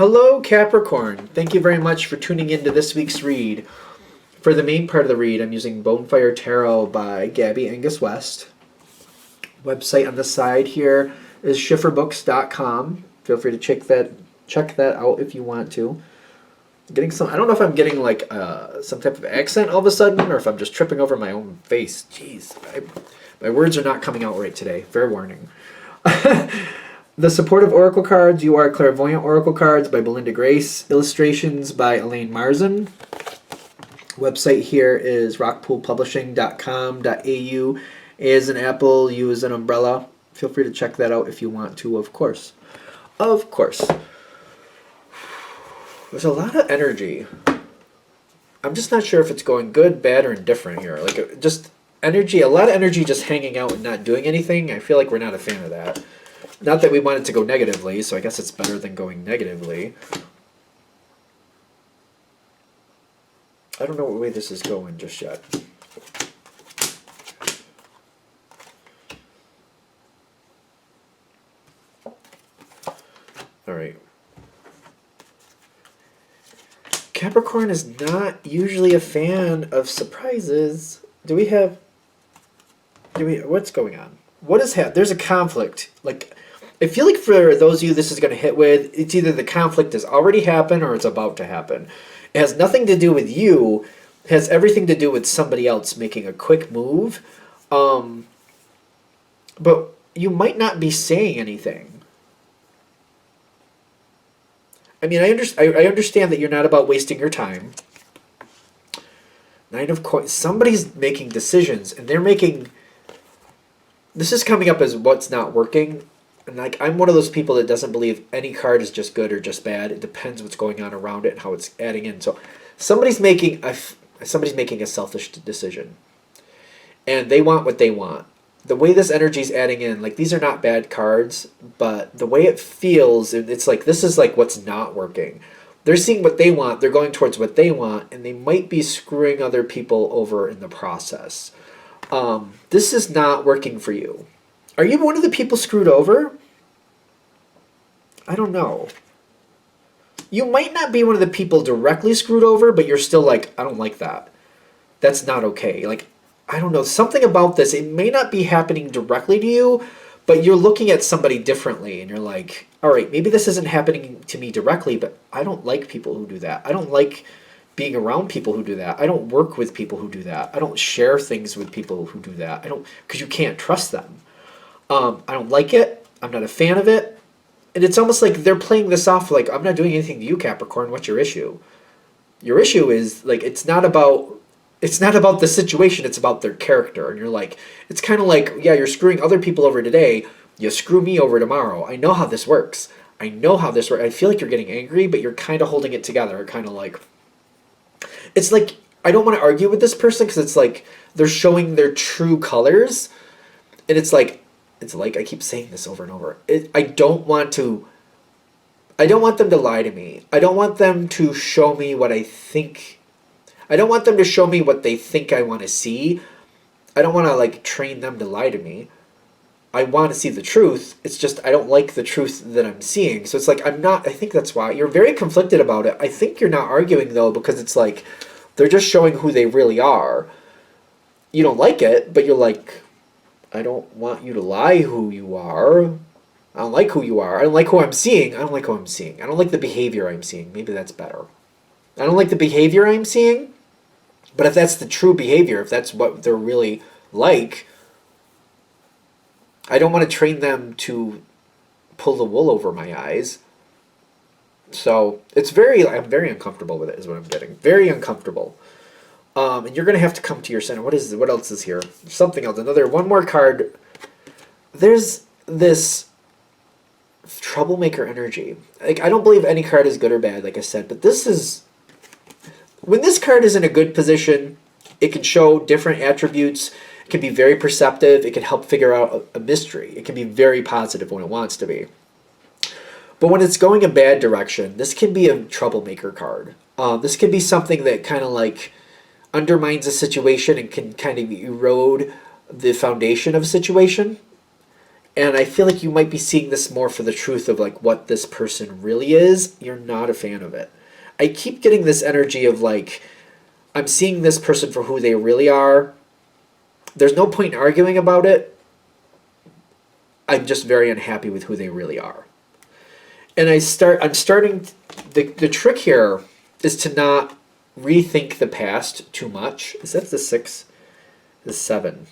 Hello, Capricorn. Thank you very much for tuning into this week's read. For the main part of the read, I'm using Bonefire Tarot by Gabby Angus West. Website on the side here is schifferbooks.com. Feel free to check that out if you want to. Getting some. I don't know if I'm getting like some type of accent all of a sudden, or if I'm just tripping over my own face. Jeez, my words are not coming out right today. Fair warning. The Supportive Oracle Cards, You Are Clairvoyant Oracle Cards by Belinda Grace. Illustrations by Elaine Marzin. Website here is rockpoolpublishing.com.au. A as an apple, U as an umbrella. Feel free to check that out if you want to, of course. Of course. There's a lot of energy. I'm just not sure if it's going good, bad, or indifferent here. Like, just energy, a lot of energy just hanging out and not doing anything. I feel like we're not a fan of that. Not that we want it to go negatively, so I guess it's better than going negatively. I don't know what way this is going just yet. Alright. Capricorn is not usually a fan of surprises. What's going on? What is there's a conflict. Like, I feel like for those of you this is going to hit with, it's either the conflict has already happened or it's about to happen. It has nothing to do with you. It has everything to do with somebody else making a quick move. But you might not be saying anything. I mean, I understand that you're not about wasting your time. Nine of Coins. Somebody's making decisions, and they're making... This is coming up as what's not working. And like, I'm one of those people that doesn't believe any card is just good or just bad. It depends what's going on around it and how it's adding in. So somebody's making a selfish decision. And they want what they want. The way this energy is adding in, like, these are not bad cards, but the way it feels, it's like, this is like what's not working. They're seeing what they want, they're going towards what they want, and they might be screwing other people over in the process. This is not working for you. Are you one of the people screwed over? I don't know. You might not be one of the people directly screwed over, but you're still like, I don't like that. That's not okay. Like, I don't know. Something about this, it may not be happening directly to you, but you're looking at somebody differently, and you're like, all right, maybe this isn't happening to me directly, but I don't like people who do that. I don't like being around people who do that. I don't work with people who do that. I don't share things with people who do that. Because you can't trust them. I don't like it. I'm not a fan of it. And it's almost like they're playing this off like, I'm not doing anything to you, Capricorn. What's your issue? Your issue is, like, it's not about the situation. It's about their character. And you're like, it's kind of like, yeah, you're screwing other people over today. You screw me over tomorrow. I know how this works. I feel like you're getting angry, but you're kind of holding it together. Kind of like, it's like, I don't want to argue with this person because it's like they're showing their true colors. And it's like I keep saying this over and over. I don't want them to lie to me. I don't want them to show me what I think. I don't want them to show me what they think I want to see. I don't want to, like, train them to lie to me. I want to see the truth. It's just I don't like the truth that I'm seeing. So it's like I think that's why. You're very conflicted about it. I think you're not arguing, though, because it's like they're just showing who they really are. You don't like it, but you're like, I don't want you to lie who you are. I don't like who you are. I don't like who I'm seeing. I don't like who I'm seeing. I don't like the behavior I'm seeing. Maybe that's better. I don't like the behavior I'm seeing, but if that's the true behavior, if that's what they're really like, I don't want to train them to pull the wool over my eyes. So I'm very uncomfortable with it is what I'm getting. Very uncomfortable. And you're going to have to come to your center. What else is here? Something else. One more card. There's this troublemaker energy. Like, I don't believe any card is good or bad, like I said, but when this card is in a good position, it can show different attributes. It can be very perceptive. It can help figure out a mystery. It can be very positive when it wants to be. But when it's going a bad direction, this can be a troublemaker card. This can be something that kind of like undermines a situation and can kind of erode the foundation of a situation. And I feel like you might be seeing this more for the truth of like what this person really is. You're not a fan of it. I keep getting this energy of like, I'm seeing this person for who they really are. There's no point in arguing about it. I'm just very unhappy with who they really are. And I'm starting, the trick here is to not rethink the past too much. Is that the 6? The 7.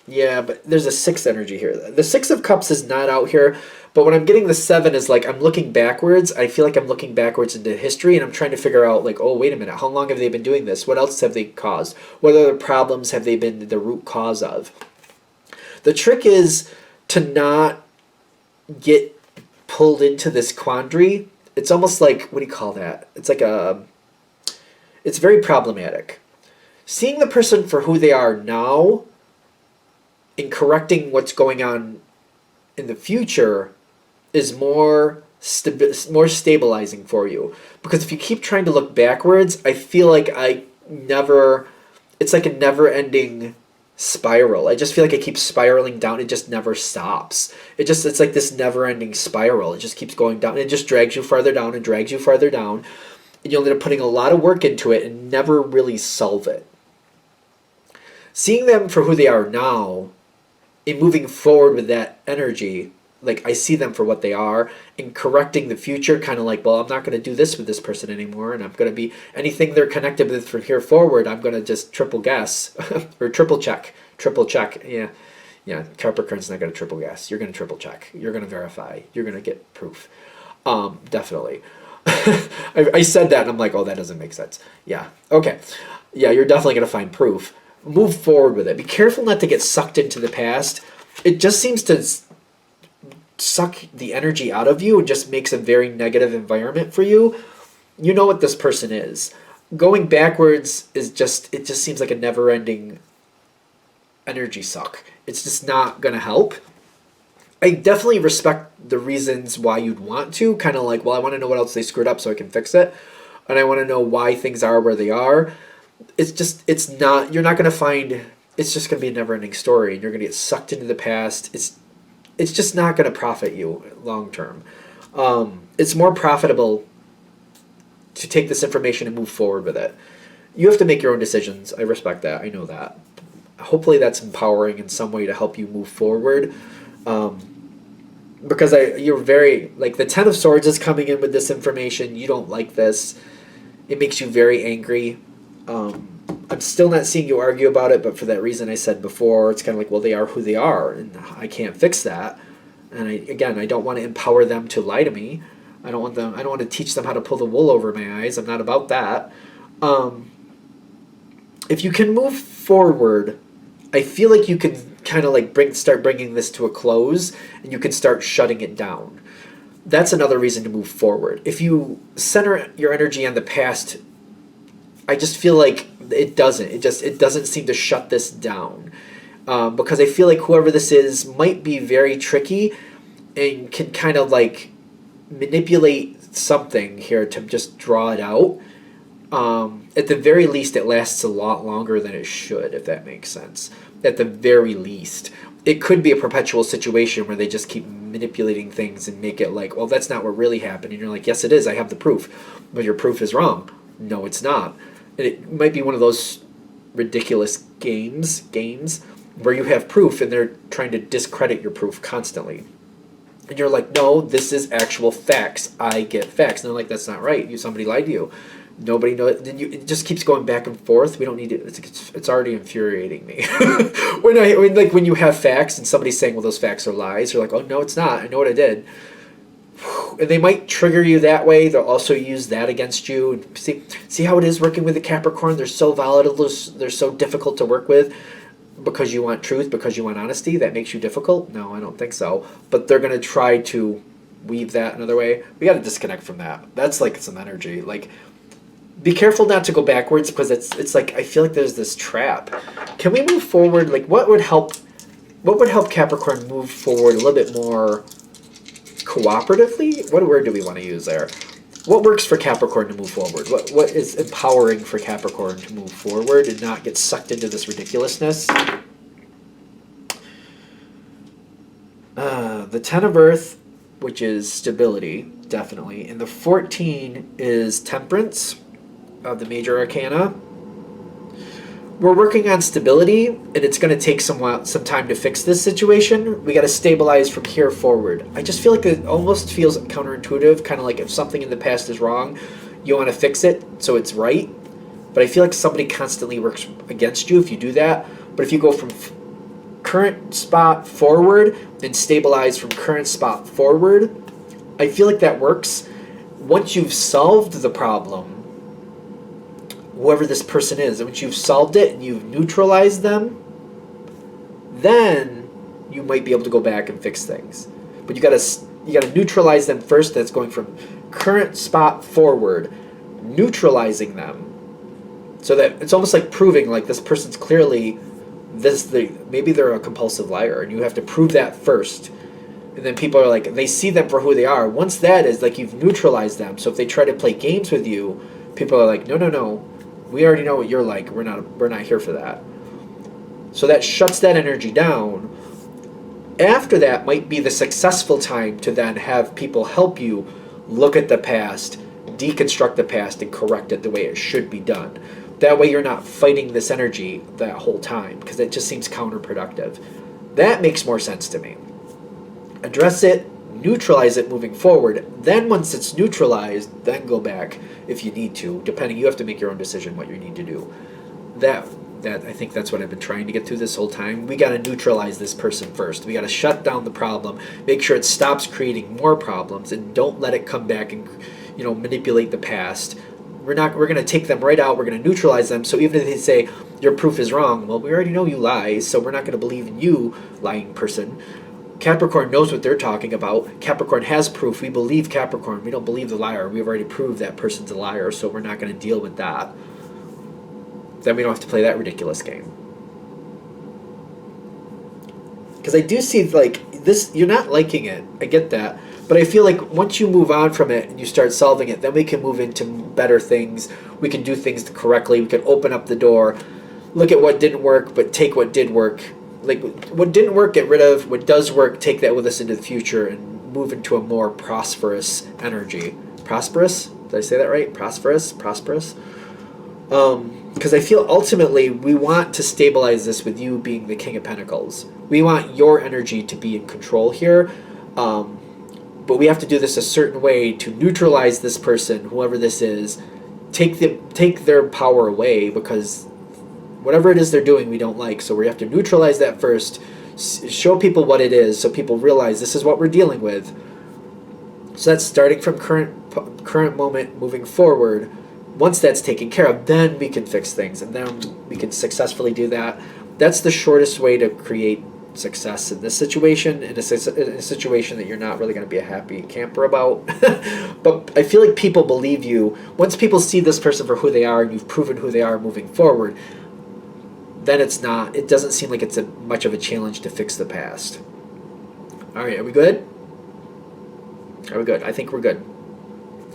Yeah, but there's a 6 energy here. The 6 of Cups is not out here, but when I'm getting the 7 is like I'm looking backwards. I feel like I'm looking backwards into history, and I'm trying to figure out like, oh, wait a minute, how long have they been doing this? What else have they caused? What other problems have they been the root cause of? The trick is to not get pulled into this quandary. It's almost like, what do you call that? It's like it's very problematic. Seeing the person for who they are now and correcting what's going on in the future is more stabilizing for you. Because if you keep trying to look backwards, I feel like it's like a never-ending spiral. I just feel like it keeps spiraling down. It just never stops. It's like this never-ending spiral. It just keeps going down. It just drags you farther down and drags you farther down. And you'll end up putting a lot of work into it and never really solve it. Seeing them for who they are now and moving forward with that energy, like I see them for what they are, and correcting the future, kind of like, well, I'm not going to do this with this person anymore, and I'm going to be, anything they're connected with from here forward, I'm going to just triple guess, or triple check, yeah, Capricorn's not going to triple guess, you're going to triple check, you're going to verify, you're going to get proof, definitely. I said that, and I'm like, oh, that doesn't make sense. Yeah, okay, yeah, you're definitely going to find proof. Move forward with it. Be careful not to get sucked into the past. It just seems to suck the energy out of you and just makes a very negative environment for you. You know what this person is. Going backwards it just seems like a never-ending energy suck. It's just not going to help. I definitely respect the reasons why you'd want to, kind of like, well, I want to know what else they screwed up so I can fix it. And I want to know why things are where they are. It's not, you're not going to find, it's just going to be a never-ending story, and you're going to get sucked into the past. It's just not going to profit you long term. It's more profitable to take this information and move forward with it. You have to make your own decisions. I respect that. I know that. Hopefully that's empowering in some way to help you move forward. Because you're very, like, the 10 of Swords is coming in with this information. You don't like this. It makes you very angry. I'm still not seeing you argue about it, but for that reason I said before, it's kind of like, well, they are who they are, and I can't fix that. And I don't want to empower them to lie to me. I don't want to teach them how to pull the wool over my eyes. I'm not about that. If you can move forward, I feel like you can kind of like start bringing this to a close, and you can start shutting it down. That's another reason to move forward. If you center your energy on the past, I just feel like it doesn't seem to shut this down, because I feel like whoever this is might be very tricky and can kind of like manipulate something here to just draw it out. At the very least, it lasts a lot longer than it should, if that makes sense. At the very least, it could be a perpetual situation where they just keep manipulating things and make it like, well, that's not what really happened. And you're like, yes, it is. I have the proof. But your proof is wrong. No, it's not. And it might be one of those ridiculous games where you have proof and they're trying to discredit your proof constantly. And you're like, no, this is actual facts. I get facts. And they're like, that's not right. Somebody lied to you. Nobody knows. Then it just keeps going back and forth. We don't need it. It's already infuriating me. when you have facts and somebody's saying, well, those facts are lies, you're like, oh, no, it's not. I know what I did. And they might trigger you that way. They'll also use that against you. And see how it is working with the Capricorn? They're so volatile. They're so difficult to work with because you want truth, because you want honesty. That makes you difficult? No, I don't think so. But they're going to try to weave that another way. We got to disconnect from that. That's like some energy. Like, be careful not to go backwards, because it's like I feel like there's this trap. Can we move forward? Like, what would help Capricorn move forward a little bit more cooperatively? What word do we want to use there? What works for Capricorn to move forward? What is empowering for Capricorn to move forward and not get sucked into this ridiculousness? 10 of Earth, which is stability, definitely. And the 14 is Temperance of the major arcana. We're working on stability, and it's going to take some time to fix this situation. We got to stabilize from here forward. I just feel like it almost feels counterintuitive, kind of like if something in the past is wrong, you want to fix it so it's right. But I feel like somebody constantly works against you if you do that. But if you go from current spot forward and stabilize from current spot forward, I feel like that works. Once you've solved the problem, whoever this person is, and once you've solved it and you've neutralized them, then you might be able to go back and fix things. But you gotta neutralize them first. That's going from current spot forward, neutralizing them, so that it's almost like proving like this person's clearly maybe they're a compulsive liar, and you have to prove that first. And then people are like, they see them for who they are. Once that is like, you've neutralized them. So if they try to play games with you, people are like, no, we already know what you're like. We're not here for that. So that shuts that energy down. After that might be the successful time to then have people help you look at the past, deconstruct the past, and correct it the way it should be done. That way you're not fighting this energy that whole time, because it just seems counterproductive. That makes more sense to me. Address it, neutralize it moving forward. Then once it's neutralized, then go back if you need to. Depending, you have to make your own decision what you need to do. That I think that's what I've been trying to get through this whole time. We got to neutralize this person first. We got to shut down the problem, make sure it stops creating more problems, and don't let it come back and manipulate the past. We're going to take them right out. We're going to neutralize them. So even if they say your proof is wrong, well, we already know you lie, so we're not going to believe in you, lying person. Capricorn knows what they're talking about. Capricorn has proof. We believe Capricorn. We don't believe the liar. We've already proved that person's a liar, so we're not going to deal with that. Then we don't have to play that ridiculous game. Because I do see, like, this, you're not liking it. I get that. But I feel like once you move on from it and you start solving it, then we can move into better things. We can do things correctly. We can open up the door, look at what didn't work, but take what did work. Like, what didn't work, get rid of. What does work, take that with us into the future and move into a more prosperous energy. Prosperous? Did I say that right? Prosperous? Because I feel ultimately we want to stabilize this with you being the King of Pentacles. We want your energy to be in control here. But we have to do this a certain way to neutralize this person, whoever this is, take their power away, because whatever it is they're doing we don't like. So we have to neutralize that first, show people what it is so people realize this is what we're dealing with. So that's starting from current moment moving forward. Once that's taken care of, then we can fix things, and then we can successfully do that. That's the shortest way to create success in this situation, in a situation that you're not really going to be a happy camper about. But I feel like people believe you. Once people see this person for who they are, and you've proven who they are moving forward, then it doesn't seem like it's much of a challenge to fix the past. All right, are we good? Are we good? I think we're good.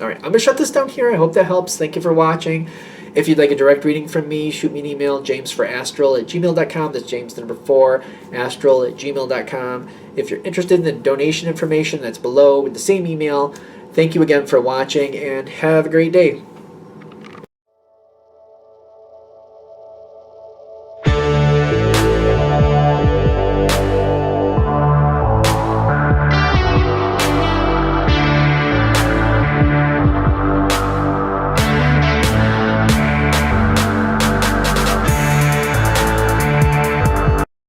All right, I'm going to shut this down here. I hope that helps. Thank you for watching. If you'd like a direct reading from me, shoot me an email, jamesforastral@gmail.com. That's James the number 4, astral@gmail.com. If you're interested in the donation information, that's below with the same email. Thank you again for watching, and have a great day.